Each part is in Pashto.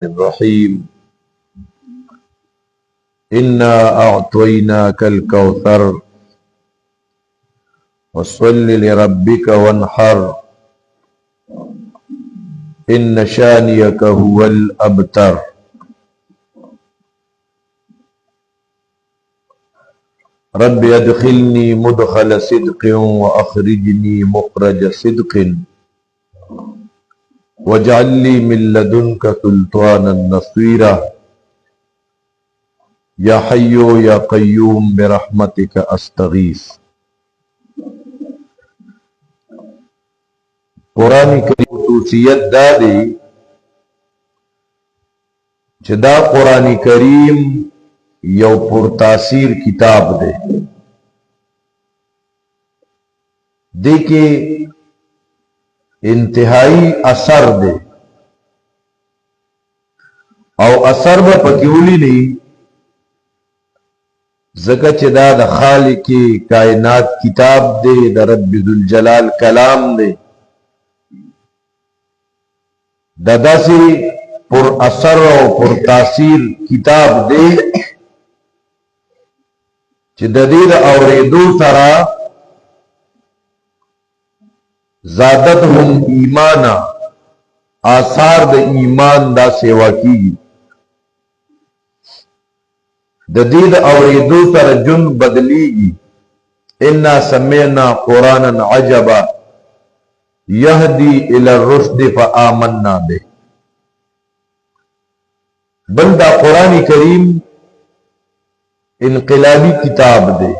الرحيم إنا أعطيناك الكوثر وصل لربك وانحر إن شانيك هو الأبتر. رب أدخلني مدخل صدق وأخرجني مخرج صدق واجعل لي من لدنك سلطانا نصيرا يا حي يا قيوم برحمتك أستغيث. قرآن کریم خصوصیت دا دی چې دا قرآن کریم یو پرتاثیر کتاب دی. دی کې انتہائی اثر دی او اثر به پکې ولینی ځکه چې دا د خالق کائنات کتاب دی، د رب ذوالجلال کلام دی. دا داسې پر اثر او پر تاثیر کتاب دی چې د دې د اورېدو سره زادتهم ایمانا آثار د ایمان دا سیوا کیږي. د دې د اورېدو سره جن بدلیږي. انا سمعنا قرانا عجبا یهدی الی الرشد فآمنا به. بل دا قرآن کریم انقلابی کتاب دے.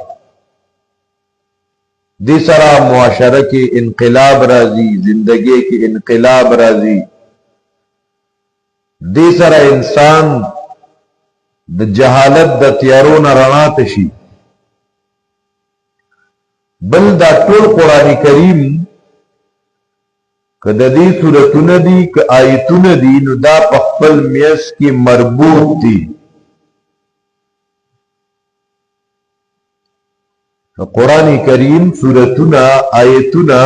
دی سرا معاشرہ کے انقلاب راضی، زندگی کے انقلاب راضی. دی سرا انسان د جہالت د تیارون رڼا تشي. بل دا ټول قرآن کریم که د دې سورتونه دي که آیتونه دي نو دا په خپل میس کې مربوط دي. قرآن کریم سورتونه آیتونه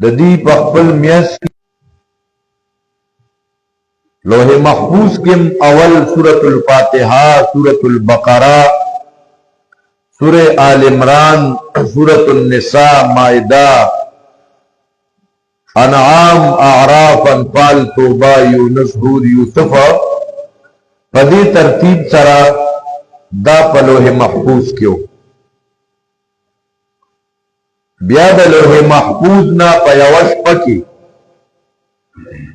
د دې په خپل میس کې لوح محفوظ کې اول سورۃ الفاتحه، سورۃ البقره، سورہ آل عمران، سورۃ النساء، مائدہ، انعام، اعراف، انفال، توبہ، یونس، ہود، یوسف پدی ترتیب سرا دا په لوح محفوظ کیو. بیا د لوح محفوظ نا په یوه شپه کې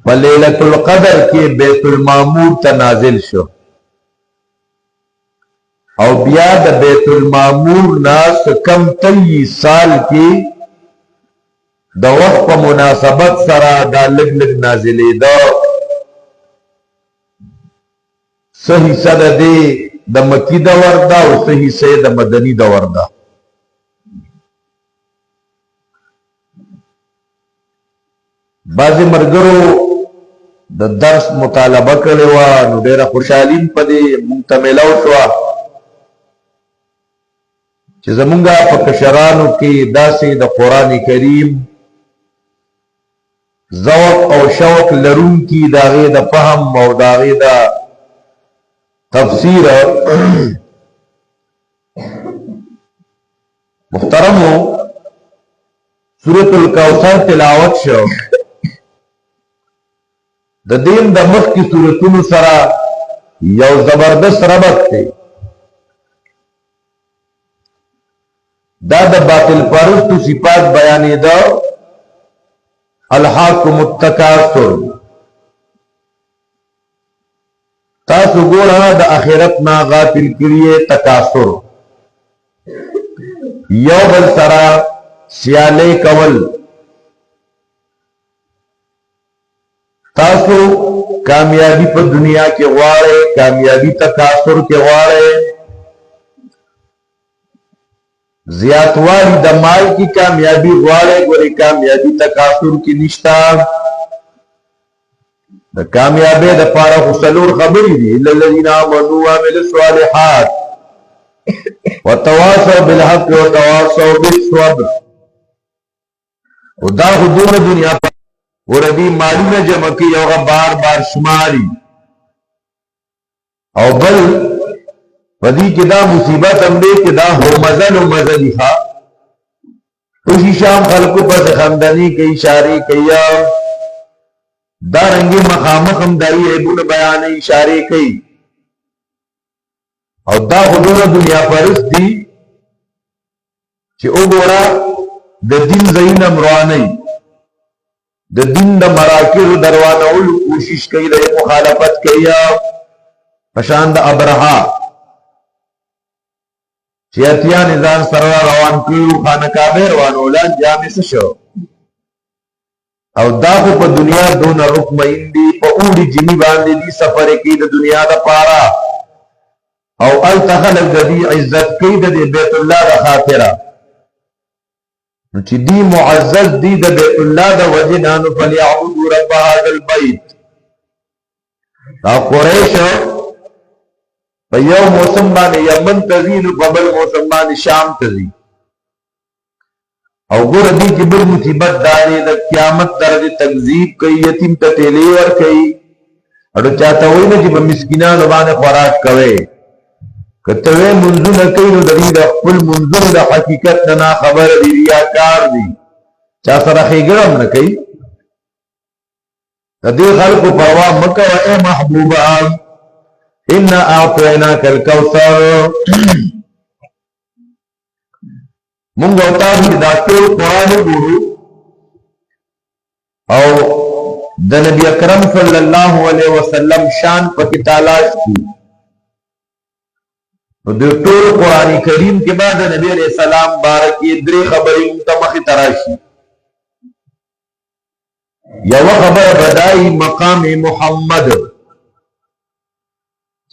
په لیلة القدر کې بیت المعمور ته نازل شو او بیا د بیت المعمور نا کم 23 سال کې د وخت په مناسبت سره دا لږ لږ نازلېده. څه حصه د دې د مکی دور ده او څه حصه د مدني دور ده. بعضې ملګرو د درس مطالبه کړې وه نو ډېره خوشحالي په دې مونږ ته میلاو شوه چې زمونږ په کشرانو کې داسې د قرآن کریم ذوق او شوق لرونکي د هغې د فهم او د هغې د تفسیر. محترمو، سورۃ الکوثر تلاوت شو. د دین د مخکې سورتونو سره یو زبردست ربط دی. دا د باطل پرستو صفات بیانېده. الحاکم التکاثر، تاسو ګوره د آخرت نه غافل کړي تکاثر، یو بل سره سیالي کول. تاسو کامیابی په دنیا کې غواړئ، کامیابی تکاثر کې غواړئ، زیاتوالی د مال کی کامیابی غواړئ، ګورئ کامیابی تکاثر کې نشتا. د کامیابی د پاره خو څلور خبرې دي: الا الذين امنوا وعملوا الصالحات وتواصوا بالحق وتواصوا بالصبر. او دا خو دونه دنیا وربی مالونه جمع کی او بار بار شماری او بل پدی کې دا مصیبت هم دی چې دا هو مزل و مزلی ها خوشی شام خلقو پس خندنی کئی اشارے کئی دا رنگی مخامخ هم دائی عیبون بیان اشارے کئی او دا خودون دنیا پرست دی چه او گورا دا دین زین امروانی دا دین دا مراکز دروانولو کوشش کئی دا مخالفت کئی پشاند ابرہا چیتیا نظام سرور روان کیو خانکابه روان اولان جامع سشو او داخو پا دنیا دون رکمین دی پا اوڑی جنی باندی دی سفر کی دا دنیا دا پارا او التخلق دا دی عزت کی دا دی بیت اللہ دا خاطرہ چی دی معزز دی دا بیت اللہ دا وجنانو فلیعبدو رب هذا البیت دا قریشو یو موسم باندې یمن تزی نو ببل موسم باندې شام تزی او ګور دې چې بل مصیبت داري د قیامت درجه تکذیب کوي یتیم ته تیلی ور کوي اړو چاته وای نه چې مسکینانو باندې خوراک کوي کته وې منځونه کوي نو د دې د خپل منځونه د حقیقت نه خبر دی ریاکار دی چا سره خېګړم نه کوي د دې خلکو پروا مکه اے محبوبا انا اعطیناک الکوثر مونږ او تاسو دا ټول قران وګورو او د نبی اکرم صلی الله علیه وسلم شان پکې تلاش کی او د ټول قران کریم کې بعد نبی علیہ السلام بارکی درې خبرې متمخ تراشی یو خبر بدای مقام محمد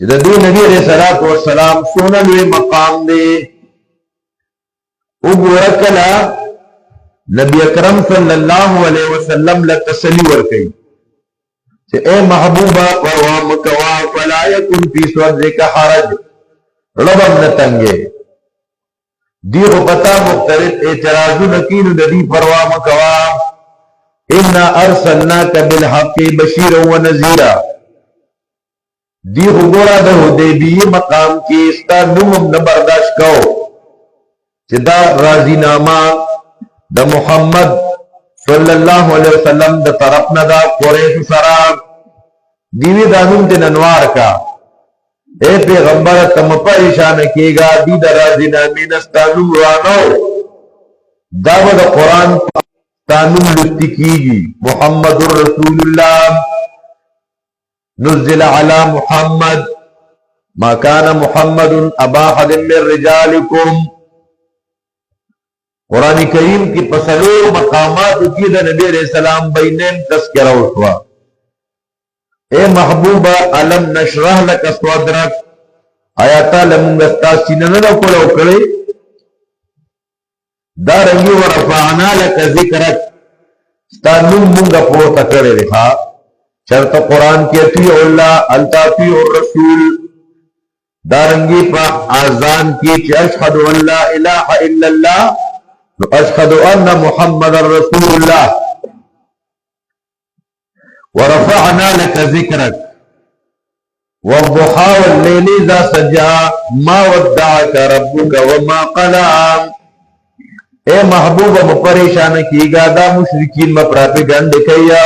چې د دې نبی علیہ الصلوۃ والسلام سونه لوی مقام دی او ورکلا نبی اکرم صلی الله علیه وسلم لتسلی ورکړي چې اے محبوبا پروا مکوا فلا یکن فی صدرک حرج ربم نتنگے دی خو پتا مختلف اعتراضونه کینو د دې پروا مکوا انا ارسلناک بالحق بشیرا ونذیرا دی خبرا د حدیبیه مقام کې استا نوم نه برداشت کو چې دا راضی نامہ د محمد صلی الله علیه وسلم د طرف نه دا قریش سره دیوی دانون ته ننوار کا اے پیغمبر تم پریشان کیگا دی د راضی نامې نستانو روانو دا د قران تانو لستی کیږي محمد رسول الله نزل على محمد ما كان محمد ابا احد من رجالكم قرآن کریم کی پسلو مقامات کی دا نبی علیہ السلام بینیم تذکرہ اٹھوا اے محبوبہ علم نشرح لک صدرک آیاتا لمنگستا سیننو کلو کرے دارنگی ورفعنا لک ذکرک ستا نم منگا پورتا کرے رہا شرط قرآن کی اطیع اللہ التاطیع الرسول دارنگی پا آزان کی چی اشہد ان لا الہ الا اللہ اشہد ان محمد رسول اللہ ورفعنا لك ذکرک والضحى واللیل اذا سجا ما ودعك ربك وما قلع اے محبوب مپریشان کی گا دا مشرکین مپراپی گند کیا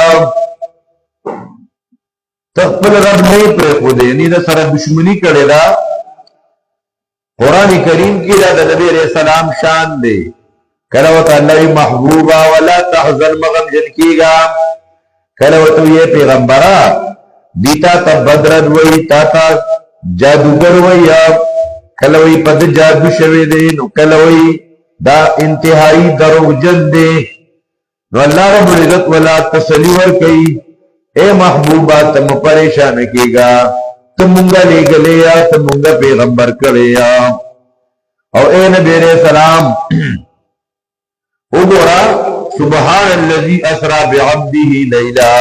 تخپل رب نہیں پر خود یعنی دا سر دشمنی کرے دا قرآن کریم کی دا نبی علیہ السلام شان دے کلوت اللہ محبوبہ ولا تحزن مغم جن کی گا کلوتو یہ پیغمبرہ دیتا تا بدرد وی تا تا جادوگر وی کلوی پد جادو شوی دے نو کلوی دا انتہائی دروغ جن دے نو اللہ رب العزت ولا تسلی ورکی اے محبوبہ تم پریشان کی گا تم منگا لے گلے یا تم منگا پیغمبر کرے یا اور اے نبی علیہ السلام اگورا سبحان الذي اسرا بعبده لیلا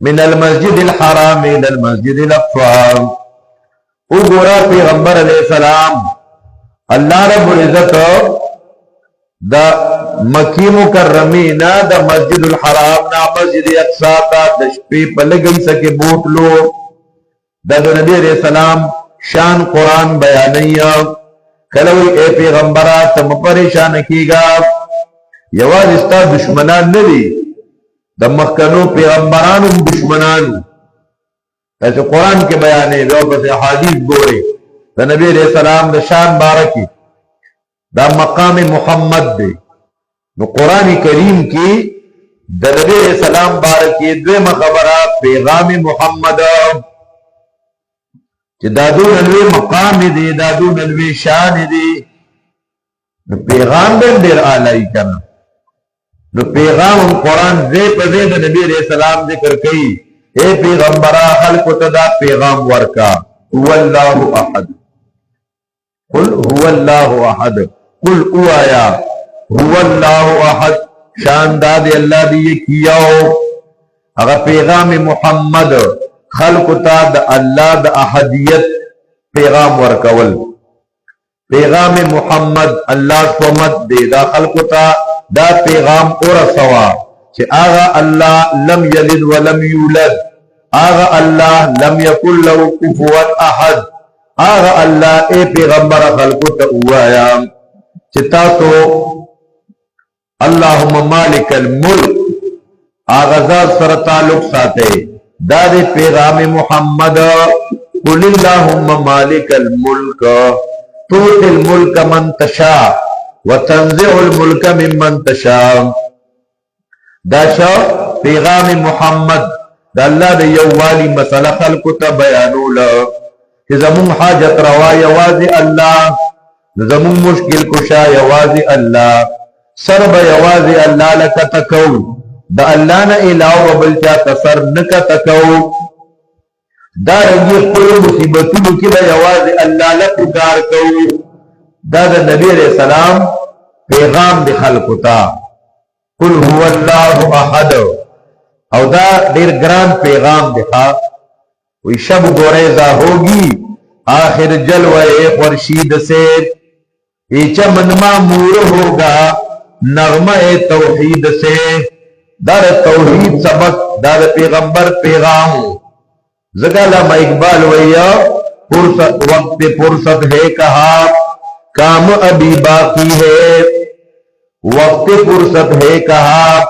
من المسجد الحرام الى المسجد الاقصى اگورا پیغمبر علیہ السلام اللہ رب العزت دا مکی مکرمی نا دا مسجد الحرام نا مسجد اقصا تا د شپې په لګي سکے بوتلو دا نبی علیہ السلام شان قرآن بیانیا کلوی اے پیغمبرہ تم پریشان کیگا یواز استا دشمنان ندی دا مخکنو پیغمبرانو دشمنانو ایسے قرآن کے بیانے دو بس حدیث گورے دا نبی علیہ السلام دا شان بارکی دا مقام محمد دے نو قرآن کریم کی دا نبی علیہ السلام بارکی دوے مخبرہ پیغام محمد چی دادو نلوی مقام دی دادو نلوی شان دی نو پیغام دن دیر آلائی کنا نو پیغام قرآن زی پزی دا نبی علیہ السلام ذکر کئی اے پیغمبرہ خلق تدا پیغام ورکا هو اللہ احد قل هو اللہ احد قل او آیا هو اللہ احد شان داد اللہ دی کیاو اگر پیغام محمد خلق تا دا اللہ دا احدیت پیغام ورکول پیغام محمد اللہ سومت دے دا خلق تا دا پیغام اور سوا کہ آغا اللہ لم یلد ولم یولد آغا اللہ لم یکن لہو کفوا احد آغا اللہ اے پیغمبر خلق تا اوایا چتا تو اللہم مالک الملک آغا ذات سر تعلق ساتے داد پیغام محمد قل اللہم مالک الملک توت الملک من تشاء وتنزع الملک ممن تشاء دا شا پیغام محمد دا اللہ دا یوالی مسئلہ خلق تا بیانولا کہ زمون حاجت روا یوازی اللہ زمون مشکل کشا یوازی اللہ سرب یوازی اللہ لکا تکو دا اللہ نا علاو و بلچا تصر نکا تکو دا رنگی قلو مصیبتو کی با یوازی اللہ لکار کو دا دا نبی علیہ السلام پیغام دی خلقتا قل هو اللہ احد او دا دیر گران پیغام دکھا وی شب گوریزہ ہوگی آخر جلوے خورشید سے یہ چمن معمور ہوگا نغمہ توحید سے دار توحید سبق دار پیغمبر پیغام زگالہ اقبال ویا وقت فرصت ہے کہا کام ابھی باقی ہے وقت فرصت ہے کہا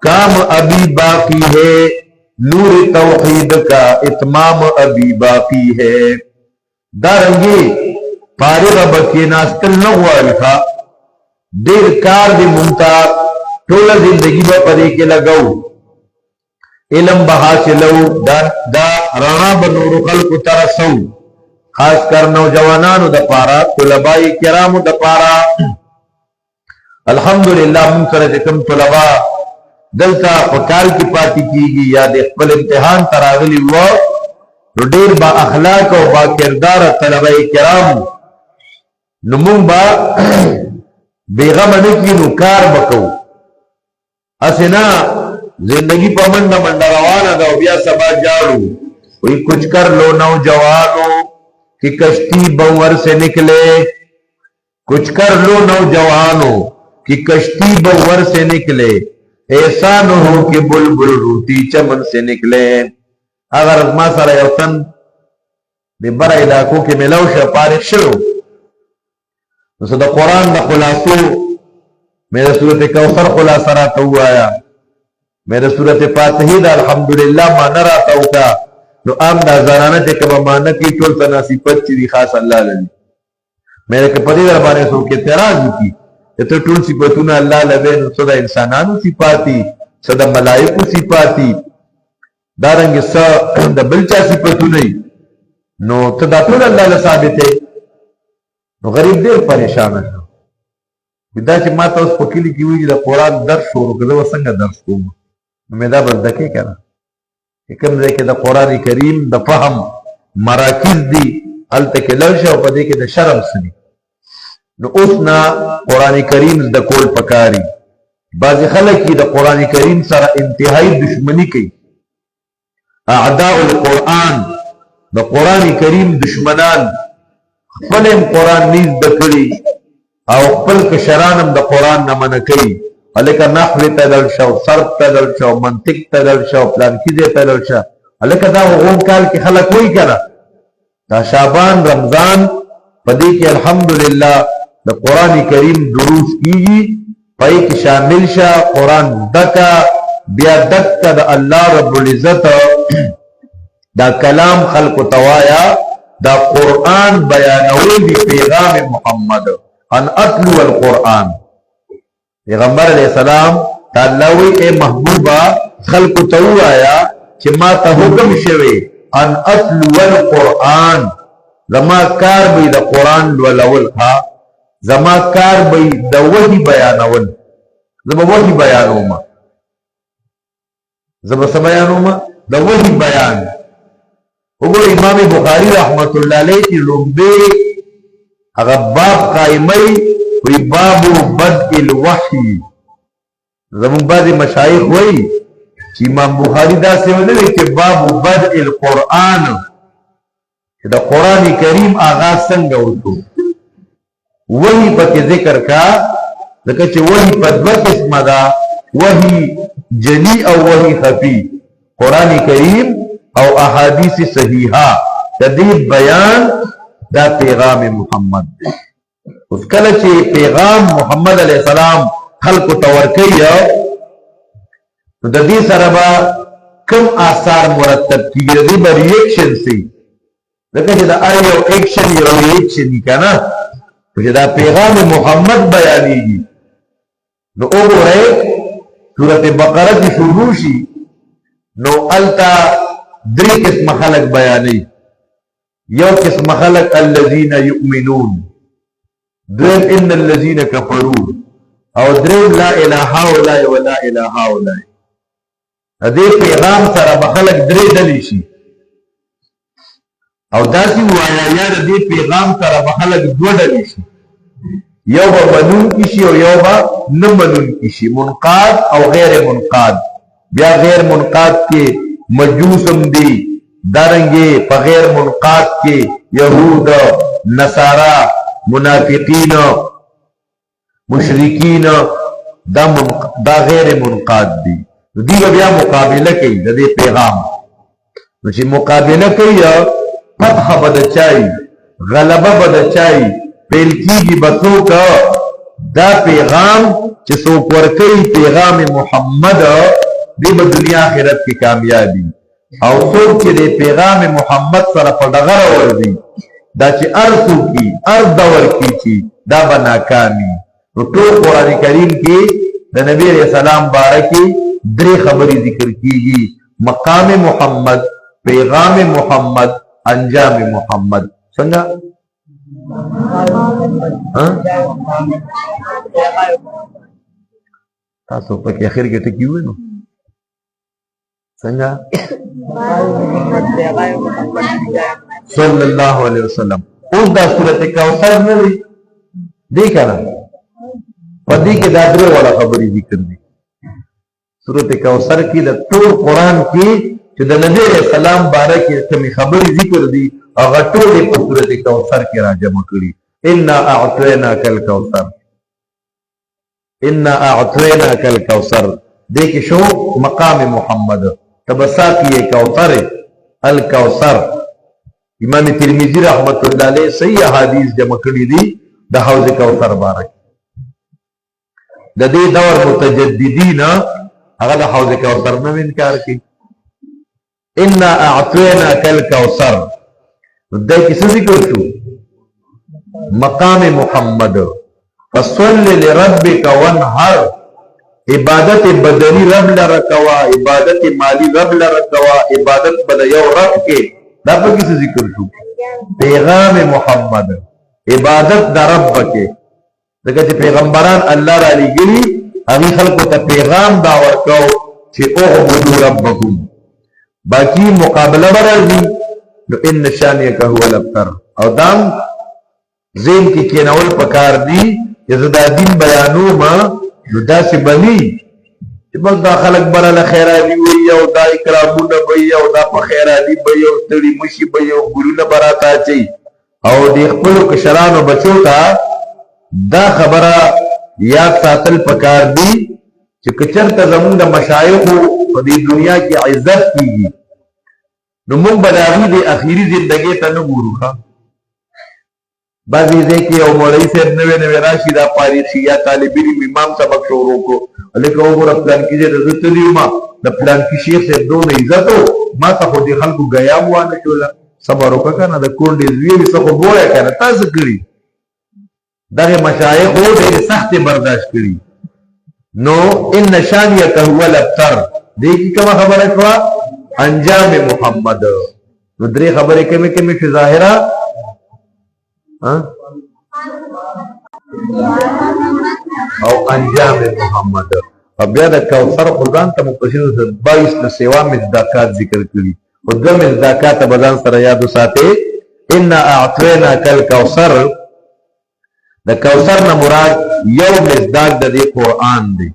کام ابھی باقی ہے نور توحید کا اتمام ابھی باقی ہے دارنگی فارغ بکی ناستل نغوہ لکھا دیر کار دی منتا ٹولا زندگی با پدے کے لگو علم بحاصلو دا رانا بنور خلق ترسو خاص کر نوجوانانو دا پارا طلبائی کرامو دا پارا الحمدللہ من سرجکم طلبا دلتا پکال کی پاتی کی گی یا دے خپل امتحان تراغلی ہوا تو دیر با اخلاق و با کردار طلبائی کرام نمون با بیغم نکی نکار بکو اسنا زندگی پا منڈا منڈا روانا دا بیا سبا جاڑو وہی کچھ کر لو نوجوانو کہ کشتی بور سے نکلے کچھ کر لو نوجوانو کہ کشتی بور سے نکلے ایسا نہ ہو کہ بلبل روتی چمن سے نکلے اگر ما سارا یوتن دی برا علاقوں کے ملو شپارک شروع نسو دا قرآن دا خلاصو میرے صورت کوثر خلاصہ راتا ہوا آیا میرے صورت فاتحی دا الحمدللہ مانا راتا ہوتا نو ام دا زانانا چے کبا مانا کی چول تناسی پچی دی خاص اللہ للی میرے کپتی در بانے سو کے تیراز کی تو ٹول صفاتونا اللہ لبین صدا انسانانو صفاتی صدا ملائکو صفاتی دارنگی سا دا بلچا صفاتونی نو تدا ٹول اللہ لثابتے نو غریب دیر پریشان ہے دا چې ما ته اوس په کلي کې وایي د قرآن درس شروع کړه زه به څنګه درس کوم نو مې دا به زده کړې که نه چې کوم ځای کې د قرآن کریم د فهم مراکز دي هلته کې لږ شه او په دې کې د شرم څه دي نو اوس نه قرآن کریم زده کول پکاري بعضې خلک یې د قرآن کریم سره انتهایی دشمني کوي اعداء القرآن د قرآن کریم دشمنان خپل قرآن نه زده کړي او خپل کشرانم د قرآن نه منع کوي هلکه نحو ته دل شو صرف ته دل شو منطق ته دل شو پلانکیزې ته دل شه هلکه دا غوم کال کې خلک وایي که نه دا شعبان رمضان په دې کې الحمدلله د قرآن کریم دروس کیږي پای کې شامل شه قرآن دکا بیا دکا د الله رب العزت دا کلام خلق توایا دا قرآن بیانول دی پیغام محمد ان اتلو القرآن پیغمبر علیہ السلام تعالی اے محبوبہ خلق توایا چې ما ته حکم شوی ان اتلو القرآن زما کار به د قرآن لولول ها زما کار به د وحی بیانول زما وحی بیانوم زما څه بیانوم د وحی بیان وګوره امام بخاری رحمت الله علیه چې لومبه هغه باب قائمي وی باب بدء الوحی زمون بعض مشایخ وایي چې امام بخاری دا څه ویل چې باب بدء القرآن چې د قرآن کریم آغاز څنګه وشو وحی پکې ذکر کا ځکه چې وحی په دوه قسمه ده وحی جلی او وحی خفی قرآن کریم او احادیث صحیحہ تدید بیان دا پیغام محمد دے اس کله چې پیغام محمد علیہ السلام خلق تورکی نو د دې سره به کم آثار مرتب کیږي د دې به ریئیکشن سي لکه چې دا هر یو ایکشن یو ریئیکشن وي که نه چې دا پیغام محمد بیانېږي نو وګورئ سورت بقره کې شروع شي نو التا درې قسم خلق بیانې یو قسم خلق الذين يؤمنون دویم ان الذين كفروا او دریم لا اله هؤلاء ولا اله هؤلاء دې پیغام سره به خلق درې ډلې شي او داسې وایا یا دې پیغام سره به خلق دوه ډلې شي یو به منون کی شي او یو به نه منون کی شي منقاد او غیر منقاد بیا غیر منقاد کې مجوسم دی دارنگے په غیر منقاد کې یهود نصارا منافقین مشرکین دا غیر منقاد دی دی بیا مقابله کوي د دې پیغام نو چې مقابله کوي فتح بدچای غلبه بدچای پیل کیږي بڅوک دا پیغام چې څوک ورکوي پیغام محمد دی به دنیا آخرت کې کامیابی او څوک چې د پیغام محمد سره په ډغره ورځي دا چې ارسو کی دور کی چې دا به ناکامي نو ټول قرآن کریم کې د نبی علیہ السلام بارکې درې خبرې ذکر کیږي مقام محمد پیغام محمد انجام محمد څنګه تاسو په کې اخر کې ټکی وینو څنګه صلی الله علیه وسلم اوس دا سورۃ کوثر نه دی کنه پدې کې دا درې وړه خبرې ذکر دي سورۃ کوثر کې د ټول قران کې چې د نبی اسلام باره کې کومې خبرې ذکر دي هغه ټول په سورۃ کوثر کې راجمع کړي ان اعطیناک الکوثر ان اعطیناک الکوثر دې کې شو مقام محمد تبساقی کوثر الکوثر امام ترمذی رحمت الله علیه صحیح احادیث جمع کړي دي د حوض کوثر بارک د دې دور متجددین هغه د حوض کوثر نه انکار کوي ان اعطیناک الکوثر دای کې څه ذکر شو مقام محمد فصل لربک وانحر عبادت بدنی رب لرکوا عبادت مالی رب لرکوا عبادت بد یو رب کې دا په کې څه ذکر شو پیغام محمد عبادت د رب کې دغه چې پیغمبران الله را لګي هغه خلکو ته پیغام دا ورکاو چې اعبدوا ربکم باقی مقابله ورځي نو ان شانیک هو الابتر او دام زین کې کېنول پکار دي چې زدا دین بیانو ما نو داسې بني چې بس دا خلک براله خیرالي وي او دا اکرامونه وي او دا په خیرالي وي او ستړي مشي وي او ګلونه براته اچي او د خپلو کشرانو بچو ته دا خبره یاد ساتل پکار دی چې کچرته زمونږ د مشایخو په دې دنیا کې عزت کیږي نو موږ به د هغوی د اخري زندګۍ ته نه ګورو. ښه بعضې ځای کې یو مولوي صاحب نوی نوی راشي دا فارغ شي یا طالب علم امام سبق شروع کړو لکه وګوره پلانکي ځای ته زه تللی وم د پلانکي شیخ صاحب دونه عزت و ما ته خو دې خلکو ګیا م وانه شوله. صبر وکړه که نه د کونډې زوی وي څه خو بویه که نه تا څه کړي دغې مشایخو ډېرې سختې برداشت کړي. نو ان شانیک هو الابتر دې کې کومه خبره شوه انجام محمد. نو درې خبرې کمې کمې چې ظاهره او انجام محمد. او بیا د کوثر قرآن ته مفسرینو 22 نه سوا مصداقات ذکر کړي او دوه مصداقات به ځان سره یاد وساتئ. انا اعطیناک الکوثر د کوثر نه مراد یو مصداق د دې قرآن دی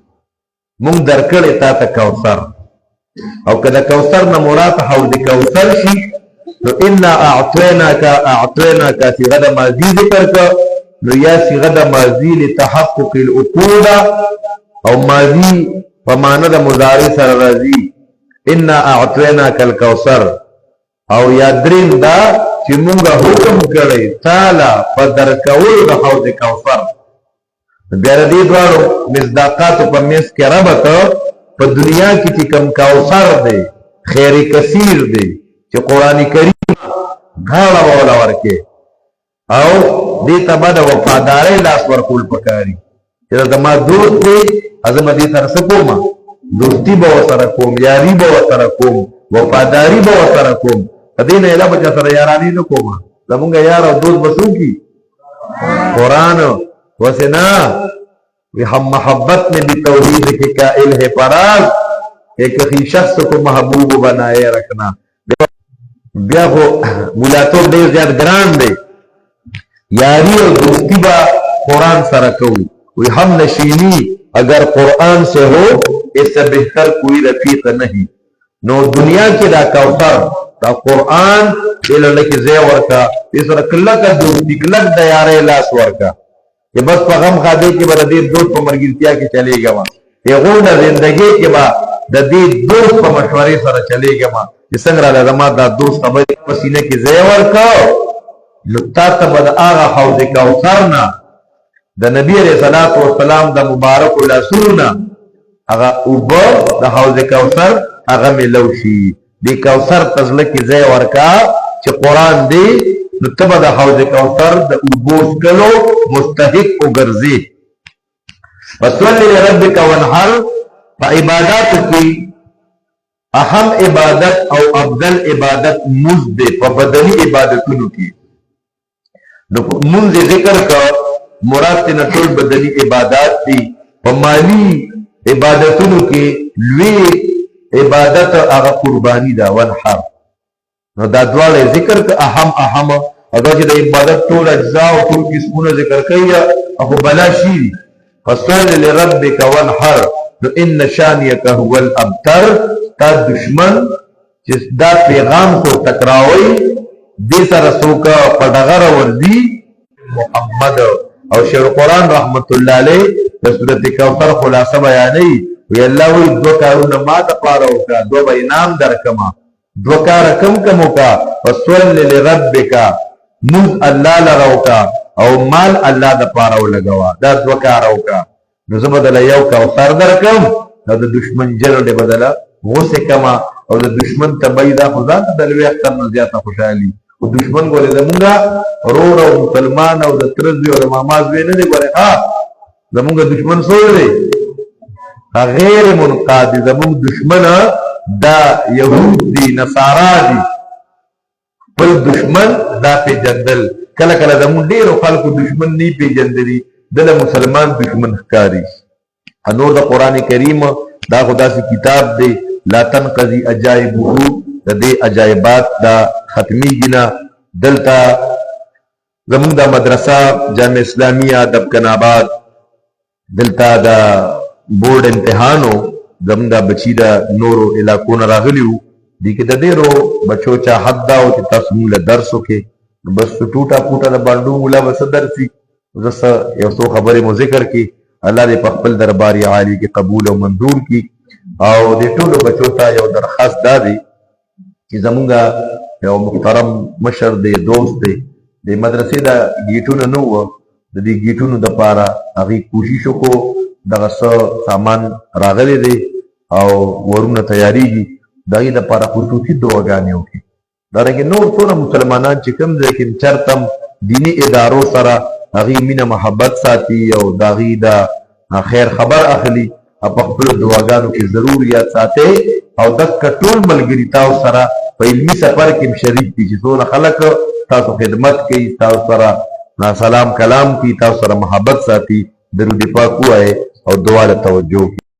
مونږ درکړی تا ته کوثر او که د کوثر نه مراد حوض کوثر شي نو انا اعطیناک صيغه د ماضي ذکر کړه نو یا صيغه د ماضي لتحقق العقود او ماضي په معنی د مضارع سره راځي انا اعطیناک الکوثر او یا درین دا چې مونږ حکم کړی تعالی په درکول د حوض کوثر. بیا د دې دواړو مصداقاتو په منځ کې ربط په دنیا کې چې کوم کوثر دی خیر کثیر دی چې قرآن کریم غاړه ولا ورکې او دې ته به د وفادارۍ لاس ورکول پکاري چې دا ما دوست دی زه به دې سره څه کوم دوستي به ورسره کوم یاري به ورسره کوم وفاداري به ورسره کوم په دې نه علاوه چا سره یاراني نه کوم زمونږ یار او دوست به څوکي قرآن ویسے نا ہم محبت میں بھی توحید کے قائل ہے فراز ایک ہی شخص کو محبوب بنائے رکھنا. بیا خو ملاتوب ډیر زیات ګران دی یاری اور دوستی با قرآن سره کوي وی ہم نشینی اگر قرآن سے ہو اس سے بہتر کوئی رفیق نہیں. نو دنیا کې دا کوثر دا قرآن دلته کې ځای ورکا دې سره کلک دوستی کلک د یارۍ لاس ورکا کہ بس په غم خاده کې به د دې دوست په مرګرتیا کې چلېږم هغو د زندګۍ کې به د دې دوست په مشورې سره چلېږم چې څنګه راله زما دا دوست خبرې په سینه کې ځای ورکړ نو تا ته به د هغه حوض کوثر نه د نبي علیه صلات وسلام د مبارکو لاسونو نه هغه اوبه د حوض کوثر هغه میلو شي. دې کوثر ته زړه کې ځای ورکړه چې قرآن دی نو ته به د حوض کوثر د اوبو څښلو مستحق وګرځې. فصلی لربک وانحر په عباداتو کې اهم عبادت او افضل عبادت مونځ دی په بدني عبادتونو کې. نو مونځ ذکر کا مراد تینا ټول بدني عبادات دي. په مالی عبادتونو کې لوی عبادت هغه قربانی دا وانحر نو دا دواړه ذکر که اهم اگر چې د عبادت ټول اجزا او ټول قسمونه ذکر کوي او بلا شي فصلی لربک وانحر نو ان شانیک هو الابتر تا دشمن چې دا پیغام کو ټکراوي دې سره څوک په ډغره ورځي محمد او شیخ القرآن رحمت الله علیه د سورۃ کوثر خلاصه بیانوي وی الله وی دو کارونه ما ته پاره وکړه دو به انعام درکما دو کار کم وکا فصلی لربک مز الله لروکا او مال الله د پاره ولګوا دا دو کار وکا نو زه بدل یو کوثر درکم نو د دشمن جلو دې بدله غوسه کما او د دشمن تبیدا خدا ته د لوی اختر نه زیاته خوشحالي او دشمن ګورې زمونږه ورور او مسلمان او د ترزوی او د ماماز وی نه دی ګورې زمونږه دشمن سوړ دی غیر منقاد زمونږ دشمن دا یهود دی نصارا دی بل دشمن دا پیجندل کله کله زمونږ ډیرو خلکو دشمن نی پیجندلی دله مسلمان دشمن ښکاري. نور د قرآن کریم دا خدا سی کتاب دی لا تنقضی عجائبه د دې عجایبات دا ختمیږي نه. دلته زمونږ د مدرسه جامع اسلامیه دبکن آباد دلته دا بورډ امتحانو زمونږ د بچی د نورو علاقو نه راغلي وو دې کې د ډېرو بچو چاهت دا و چې تاسو موږ له درس وکړې بس ټوټه پوټه د بانډو مولا به څه درسي زه یو څو خبرې مو ذکر کی. الله دې په خپل دربار عالی کې قبول او منظور کی. او د ټولو بچو ته یو درخواست دا دی چې زمونږ یو محترم مشر دی، دوست دی، د مدرسې دا ګیټونه نه وو، د دې ګیټونو دپاره هغې کوشش وکړو، دغه څه سامان راغلی دی او ورونه تیاریږي، د هغې دپاره خصوصي دعاګانې وکړي. دارنګې نور ټوله مسلمانان چې کوم ځای کې چېرته دیني ادارو سره هغې مینه محبت ساتي او د هغې د خیر خبر اخلي، په خپلو دعاګانو کې ضرور یاد ساتئ. او دغه ټول ملګري تاسو سره په علمي سفر کې شریک دي چې څونه خلک تاسو خدمت کوي، تاسو سره سلام کلام کوي، تاسو سره محبت ساتي. درود پاک ووایئ او دعا له توجه